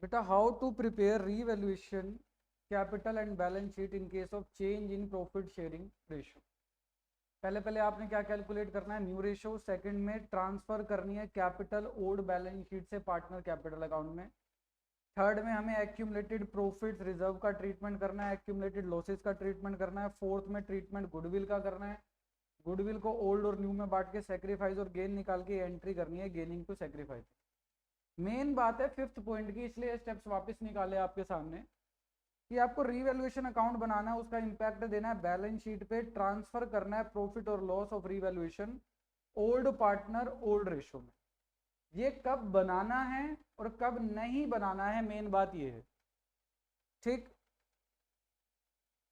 बेटा how to prepare revaluation capital and balance sheet in case of change in profit sharing ratio. पहले आपने क्या calculate करना है, न्यू रेशियो। सेकंड में ट्रांसफर करनी है कैपिटल ओल्ड बैलेंस शीट से पार्टनर कैपिटल अकाउंट में। थर्ड में हमें एक्यूमुलेटेड प्रॉफिट्स रिजर्व का ट्रीटमेंट करना है, एक्यूमुलेटेड लॉसेस का ट्रीटमेंट करना है। फोर्थ में ट्रीटमेंट गुडविल का करना है, गुडविल को ओल्ड और न्यू में बांट के सेक्रीफाइस और गेन निकाल के एंट्री करनी है, गेनिंग टू सेक्रीफाइस। मेन बात है फिफ्थ पॉइंट की, इसलिए स्टेप्स वापस निकाले आपके सामने कि आपको रीवैल्यूएशन अकाउंट बनाना है, उसका इंपैक्ट देना है बैलेंस शीट पे, ट्रांसफर करना है प्रॉफिट और loss of revaluation old partner old ratio में। ये कब बनाना है और कब नहीं बनाना है, मेन बात ये है। ठीक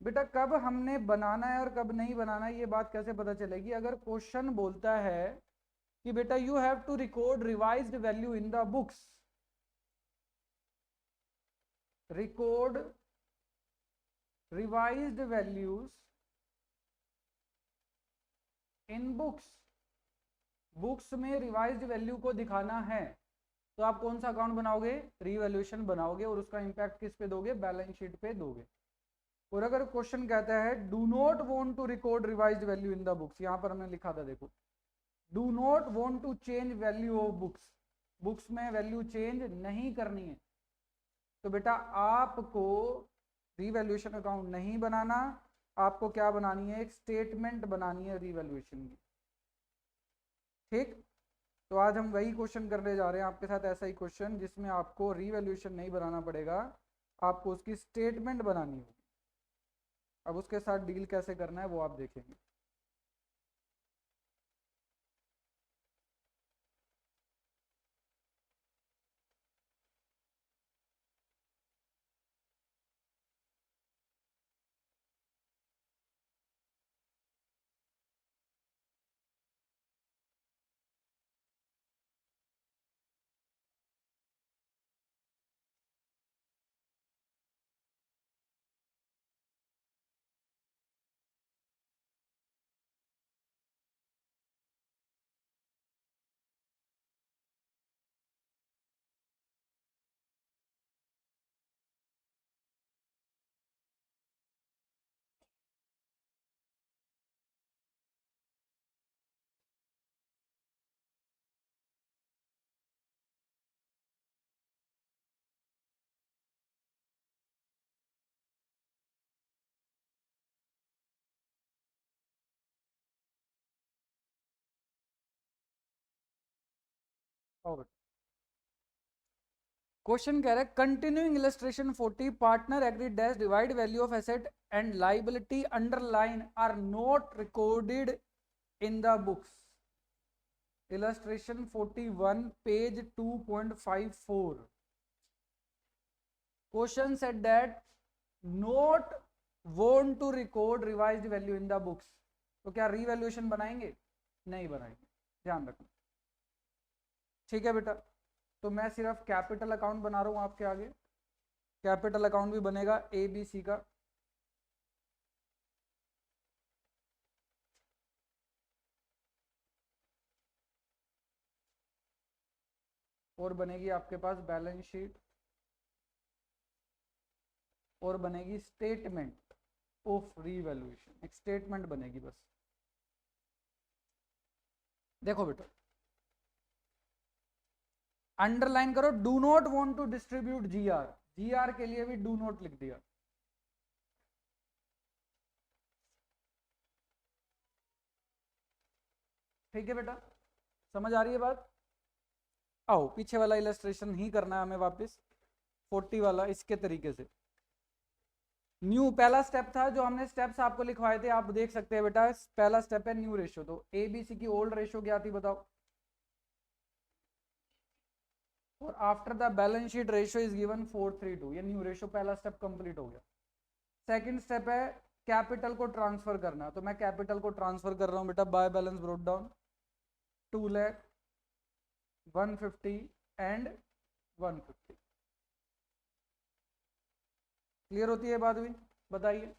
बेटा, कब हमने बनाना है और कब नहीं बनाना है ये बात कैसे पता चलेगी? अगर क्वेश्चन बोलता है कि बेटा you have to record revised value in the books, record revised values in books, books में रिवाइज्ड वैल्यू को दिखाना है, तो आप कौन सा अकाउंट बनाओगे? रीवैल्यूएशन बनाओगे और उसका इंपैक्ट किस पे दोगे? बैलेंस शीट पे दोगे। और अगर क्वेश्चन कहता है do not want to record revised value in the books, यहां पर हमने लिखा था देखो, do not want to change value of books, books में वैल्यू चेंज नहीं करनी है, तो बेटा आपको रीवैल्यूएशन अकाउंट नहीं बनाना, आपको क्या बनानी है? एक स्टेटमेंट बनानी है रीवैल्यूएशन की। ठीक, तो आज हम वही क्वेश्चन करने जा रहे हैं आपके साथ, ऐसा ही क्वेश्चन जिसमें आपको रीवैल्यूएशन नहीं बनाना पड़ेगा, आपको उसकी स्टेटमेंट बनानी होगी। अब उसके साथ डील कैसे करना है वो आप देखेंगे। और क्वेश्चन कह रहा है continuing illustration 40 partner agree dash divide value of asset and liability underline are not recorded in the books. Illustration 41 page 2.54। Question said that not want to record revised value in the books, तो क्या revaluation बनाएंगे? नहीं बनाएंगे, ध्यान रखना। ठीक है बेटा, तो मैं सिर्फ कैपिटल अकाउंट बना रहा हूं आपके आगे, कैपिटल अकाउंट भी बनेगा ABC का। और बनेगी आपके पास बैलेंस शीट, और बनेगी स्टेटमेंट ऑफ रीवैल्यूएशन, एक स्टेटमेंट बनेगी बस। देखो बेटा, अंडरलाइन करो do not want to distribute GR, GR के लिए भी डू नॉट लिख दिया। ठीक है बेटा, समझ आ रही है बात? आओ पीछे वाला इलस्ट्रेशन ही करना है हमें वापस, 40 वाला इसके तरीके से। न्यू पहला स्टेप था, जो हमने स्टेप्स आपको लिखवाए थे आप देख सकते हैं बेटा, पहला स्टेप है न्यू रेशियो। तो ABC की ओल्ड रेशियो क्या थी बताओ? और after the balance sheet ratio is given 432, ये न्यू रेशियो पहला स्टेप कंप्लीट हो गया। सेकंड स्टेप है कैपिटल को ट्रांसफर करना, तो मैं कैपिटल को ट्रांसफर कर रहा हूं बेटा by balance brought down, 2 lakh 150 and 150। Clear होती है बात भी? बताइए।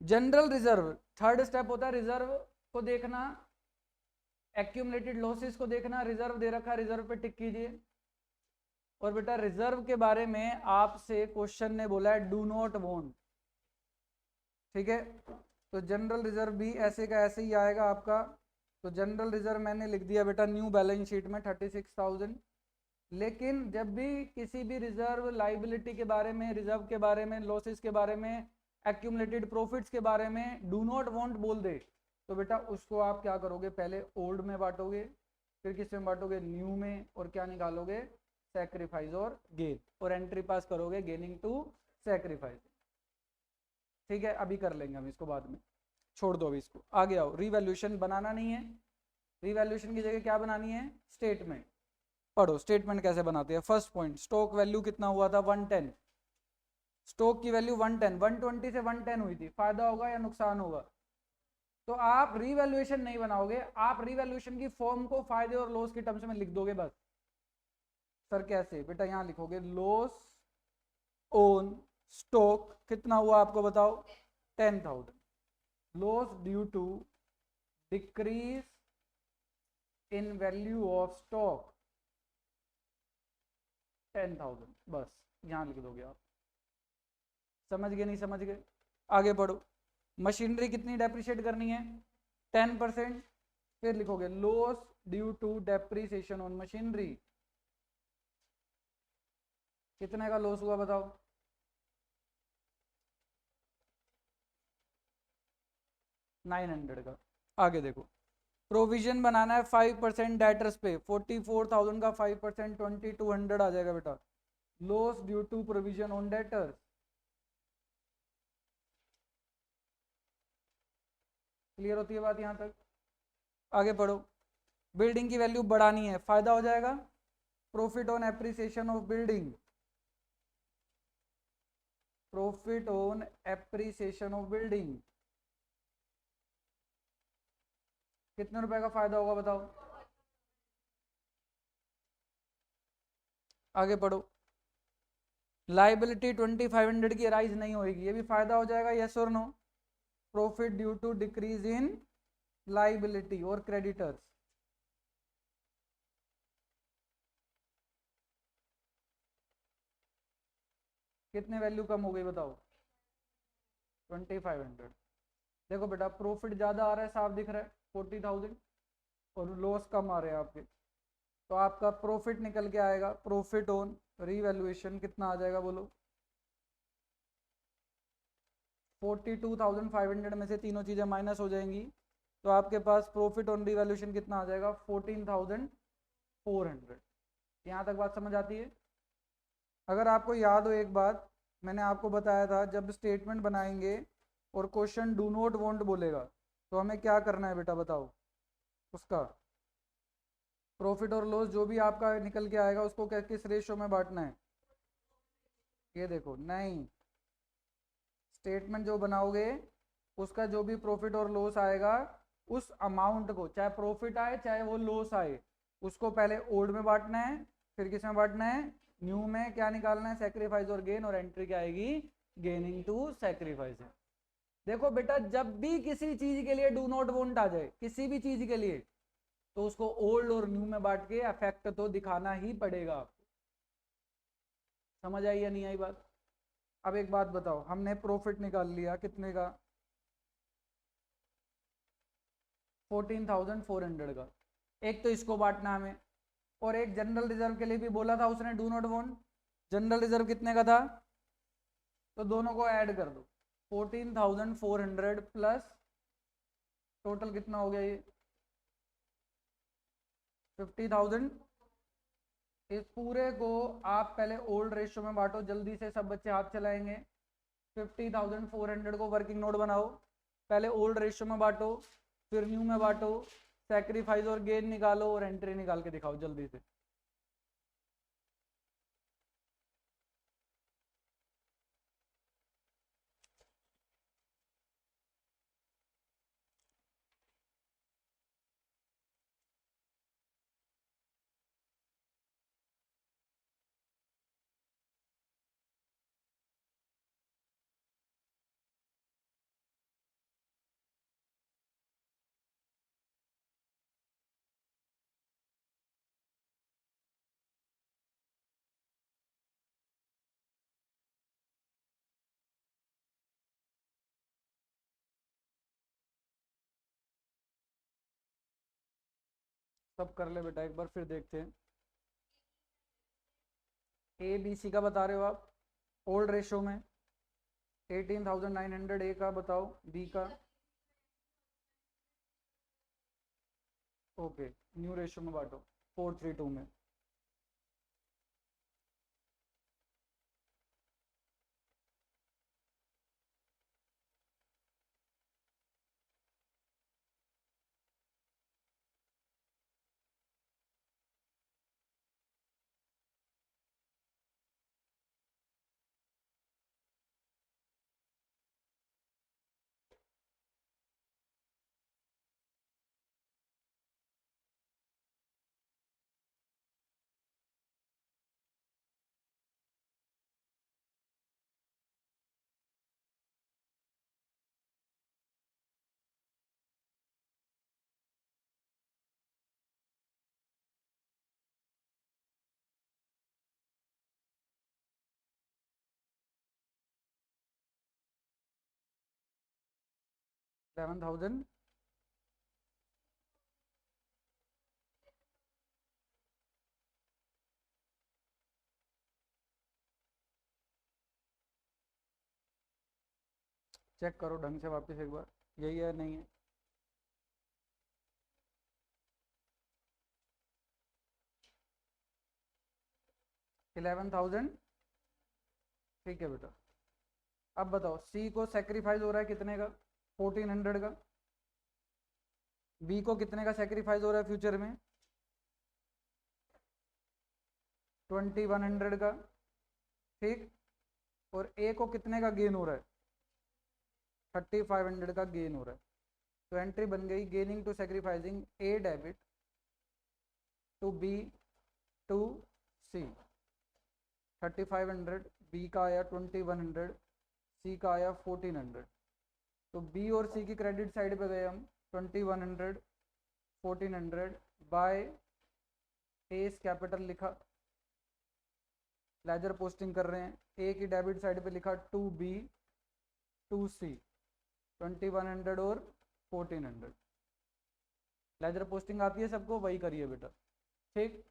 जनरल रिजर्व थर्ड स्टेप होता है, रिजर्व को देखना, एक्यूमुलेटेड लॉसेस को देखना, रिजर्व दे रखा है, रिजर्व पे टिक कीजिए। और बेटा रिजर्व के बारे में आपसे क्वेश्चन ने बोला है डू नॉट वॉन्ट, ठीक है। तो जनरल रिजर्व भी ऐसे का ऐसे ही आएगा आपका। तो जनरल रिजर्व मैंने लिख दिया बेटा न्यू बैलेंस शीट में 36,000। लेकिन जब भी किसी भी रिजर्व लाइबिलिटी के बारे में, रिजर्व के बारे में, लॉसेस के बारे में, एक्यूमुलेटेड प्रॉफिट्स के बारे में डू नॉट वांट बोल दे, तो बेटा उसको आप क्या करोगे, पहले ओल्ड में बांटोगे, फिर किस में बांटोगे, न्यू में, और क्या निकालोगे, सैक्रिफाइस और गेन, और एंट्री पास करोगे गेनिंग टू सैक्रिफाइस। ठीक है, अभी कर लेंगे हम इसको बाद में, छोड़ दो अभी इसको, आगे आओ। रिवैल्यूएशन बनाना नहीं है, रिवैल्यूएशन की जगह क्या बनानी है, स्टेटमेंट। पढ़ो स्टेटमेंट कैसे बनाते हैं। फर्स्ट पॉइंट, स्टॉक वैल्यू कितना हुआ था, 110। स्टॉक की वैल्यू 110, 120 से 110 हुई थी, फायदा होगा या नुकसान होगा। तो आप रिवैल्यूएशन नहीं बनाओगे, आप रिवैल्यूएशन की फॉर्म को फायदे और लॉस की टर्म्स में लिख दोगे बस। सर कैसे, बेटा यहां लिखोगे लॉस ऑन स्टॉक कितना हुआ आपको बताओ, 10,000। Loss due to decrease in value of stock 10,000, बस यहां लिख दोगे आप। समझ गए नहीं समझ गए, आगे बढ़ो। मशीनरी कितनी डेप्रिशिएट करनी है, 10%। फिर लिखोगे loss due to depreciation on machinery, कितने का लॉस हुआ बताओ, 900 का। आगे देखो, प्रोविजन बनाना है 5% डेटर्स पे, 44,000 का 5% 2200 आ जाएगा बेटा। Loss due to provision on debtors, clear होती है बात यहां तक, आगे बढ़ो। बिल्डिंग की वैल्यू बढ़ानी है, फायदा हो जाएगा, profit on appreciation of building, profit on appreciation of building, कितने रुपए का फायदा होगा बताओ, आगे बढ़ो। लाइबिलिटी 2500 की राइज नहीं होगी, ये भी फायदा हो जाएगा, यस और no. Profit due to decrease in liability और क्रेडिटर्स, कितने वैल्यू कम हो गई बताओ, 2500। देखो बेटा प्रॉफिट ज्यादा आ रहा है, साफ दिख रहा है 40,000, और लॉस कम आ रहे हैं आपके, तो आपका प्रॉफिट निकल के आएगा, प्रॉफिट ऑन रीवैल्यूएशन कितना आ जाएगा बोलो, 42,500 में से तीनों चीज़ें माइनस हो जाएंगी, तो आपके पास प्रॉफिट ऑन रीवैल्यूएशन कितना आ जाएगा, 14,400। यहाँ तक बात समझ आती है। अगर आपको याद हो एक बात, मैंने आपको बताया था जब स्टेटमेंट बनाएंगे और क्वेश्चन डू नॉट वांट बोलेगा, तो हमें क्या करना है बेटा बताओ, उसका प्रॉफिट और लॉस जो भी आपका निकल के आएगा उसको किस रेशो में बांटना है, ये देखो, नहीं, स्टेटमेंट जो बनाओगे उसका जो भी प्रॉफिट और लॉस आएगा, उस अमाउंट को, चाहे प्रॉफिट आए चाहे वो लॉस आए, उसको पहले ओल्ड में बांटना है, फिर किस में बांटना है, न्यू में। क्या निकालना है, सेक्रीफाइस और गेन, और एंट्री क्या आएगी, गेनिंग टू सेक्रीफाइस है। देखो बेटा जब भी किसी चीज के लिए डू नॉट वांट आ जाए, किसी भी चीज के लिए, तो उसको ओल्ड और न्यू में बांट के अफेक्ट तो दिखाना ही पड़ेगा आपको। समझ आई या नहीं आई बात। अब एक बात बताओ, हमने प्रॉफिट निकाल लिया कितने का, 14,400 का, एक तो इसको बांटना हमें, और एक जनरल रिजर्व के लिए भी बोला था उसने do not want, general reserve कितने का था, तो दोनों को ऐड कर दो, 14,400 प्लस टोटल कितना हो गया ये, 50,000। इस पूरे को आप पहले ओल्ड रेशियो में बांटो, जल्दी से सब बच्चे हाथ चलाएंगे। 50,400 को वर्किंग नोट बनाओ, पहले ओल्ड रेशियो में बांटो, फिर न्यू में बांटो, सैक्रिफाइस और गेन निकालो, और एंट्री निकाल के दिखाओ जल्दी से। सब कर ले बेटा, एक बार फिर देखते हैं। ए बी सी का बता रहे हो आप ओल्ड रेशो में, 18,900 ए का बताओ, बी का ओके न्यू रेशो में बांटो 432 में। $11,000 चेक करो ढंग से वापस एक बार, यही है नहीं है। $11,000 ठीक है बेटा। अब बताओ सी को सेक्रीफाइस हो रहा है कितने का, 1400 का। बी को कितने का सेक्रीफाइस हो रहा है फ्यूचर में, 2100 का, ठीक। और ए को कितने का गेन हो रहा है, 3500 का गेन हो रहा है। तो एंट्री बन गई gaining to sacrificing A debit to B to C. 3500 B का आया 2100, सी का आया 1400। तो बी और सी की क्रेडिट साइड पे गए हम, 2100 1400 बाय एस कैपिटल लिखा, लेजर पोस्टिंग कर रहे हैं। ए की डेबिट साइड पे लिखा टू बी टू सी, 2100 और 1400। लेजर पोस्टिंग आती है सबको, वही करिए बेटा, ठीक।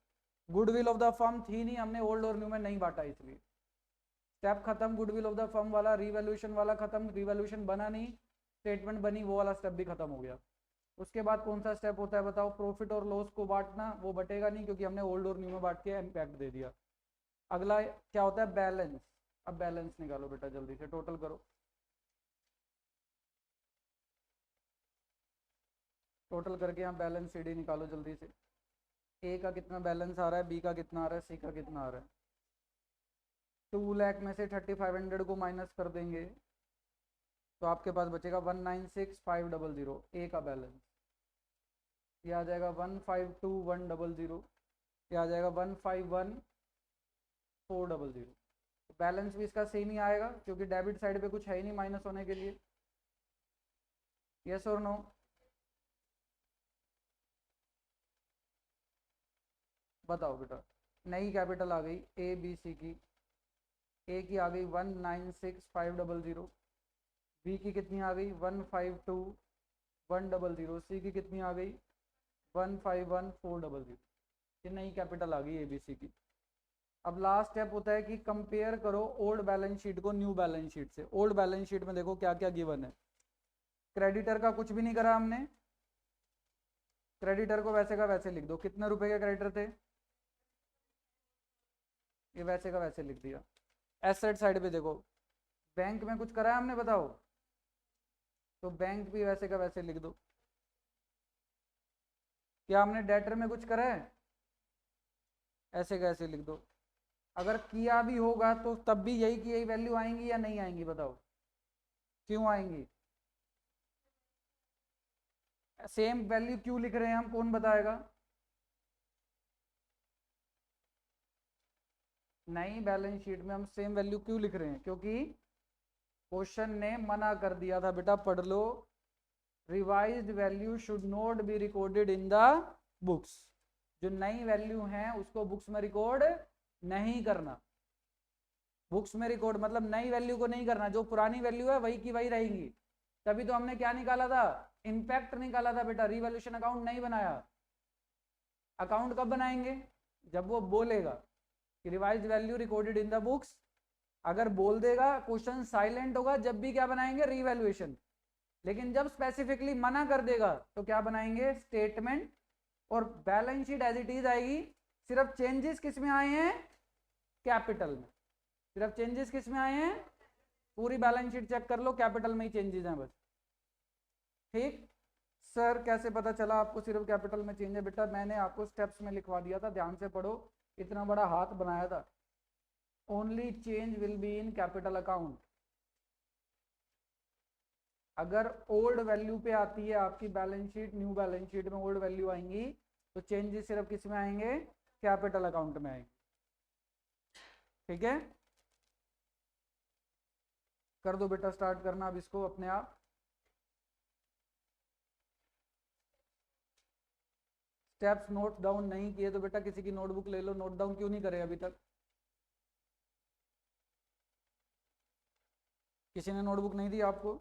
गुडविल ऑफ द फर्म थी नहीं, हमने ओल्ड और न्यू में नहीं बांटा इसलिए। स्टेप खत्म, गुडविल ऑफ द फर्म वाला, रिवैल्यूएशन वाला खत्म, रिवैल्यूएशन बना नहीं, स्टेटमेंट बनी, वो वाला स्टेप भी खत्म हो गया। उसके बाद कौन सा स्टेप होता है बताओ, प्रॉफिट और लॉस को बांटना। वो बटेगा नहीं क्योंकि हमने ओल्ड और न्यू में बांट के इम्पैक्ट दे दिया। अगला क्या होता है, बैलेंस। अब बैलेंस निकालो बेटा जल्दी से, टोटल करो, टोटल करके यहाँ बैलेंस सीडी निकालो जल्दी से। ए का कितना बैलेंस आ रहा है, बी का कितना आ रहा है, सी का कितना आ रहा है। 2 लाख में से 3500 को माइनस कर देंगे तो आपके पास बचेगा 196,500 ए का बैलेंस। ये आ जाएगा 152,100, ये आ जाएगा 151,400। बैलेंस भी इसका सेम ही आएगा क्योंकि डेबिट साइड पे कुछ है ही नहीं माइनस होने के लिए। यस और नो, बताओ बेटा। नई कैपिटल आ गई ए बी सी की, ए की आ गई 196,500, बी की कितनी आ गई 152,100, सी की कितनी आ गई 151,400। ये नई कैपिटल आ गई ए बी सी की। अब लास्ट स्टेप होता है कि कंपेयर करो ओल्ड बैलेंस शीट को न्यू बैलेंस शीट से। ओल्ड बैलेंस शीट में देखो क्या क्या गिवन है। क्रेडिटर का कुछ भी नहीं करा हमने, क्रेडिटर को वैसे का वैसे लिख दो। कितने रुपए के क्रेडिटर थे, ये वैसे का वैसे लिख दिया। एसेट साइड पे देखो, बैंक में कुछ करा है हमने बताओ, तो बैंक भी वैसे का वैसे लिख दो। क्या हमने डेटर में कुछ करा है, ऐसे का ऐसे लिख दो। अगर किया भी होगा तो तब भी यही की यही वैल्यू आएंगी या नहीं आएंगी बताओ, क्यों आएंगी, सेम वैल्यू क्यों लिख रहे हैं हम, कौन बताएगा। नई बैलेंस शीट में हम सेम वैल्यू क्यों लिख रहे हैं, क्योंकि क्वेश्चन ने मना कर दिया था बेटा, पढ़ लो, revised value should not be recorded in the books. जो नई वैल्यू है उसको बुक्स में रिकॉर्ड नहीं करना। बुक्स में रिकॉर्ड मतलब नई वैल्यू को नहीं करना, जो पुरानी वैल्यू है वही की वही रहेंगी। तभी तो हमने क्या निकाला था, इम्पैक्ट निकाला था बेटा, रिवैल्यूएशन अकाउंट नहीं बनाया। अकाउंट कब बनाएंगे? जब वो बोलेगा कि revise value recorded in the books. अगर बोल देगा क्वेश्चन साइलेंट होगा जब भी क्या बनाएंगे? रीवैल्यूएशन। लेकिन जब स्पेसिफिकली मना कर देगा तो क्या बनाएंगे? स्टेटमेंट। और balance sheet as it is आएगी। सिर्फ चेंजेस किस में आए हैं? कैपिटल में। सिर्फ चेंजेस किस में आए हैं? पूरी बैलेंस शीट चेक कर लो, कैपिटल में ही चेंजेस हैं बस। ठीक सर, कैसे पता चला आपको सिर्फ कैपिटल में चेंज है? बेटा मैंने आपको स्टेप्स में लिखवा दिया था, ध्यान से पढ़ो। इतना बड़ा हाथ बनाया था। Only change will be in capital account. अगर ओल्ड वैल्यू पे आती है आपकी balance sheet, new balance sheet में ओल्ड वैल्यू आएंगी, तो चेंजेस सिर्फ किस में आएंगे? कैपिटल अकाउंट में आएंगे। ठीक है, कर दो बेटा, स्टार्ट करना अब इसको अपने आप। स्टेप्स नोट डाउन नहीं किए तो बेटा किसी की नोटबुक ले लो। नोट डाउन क्यों नहीं करे अभी तक? किसी ने नोटबुक नहीं दी आपको?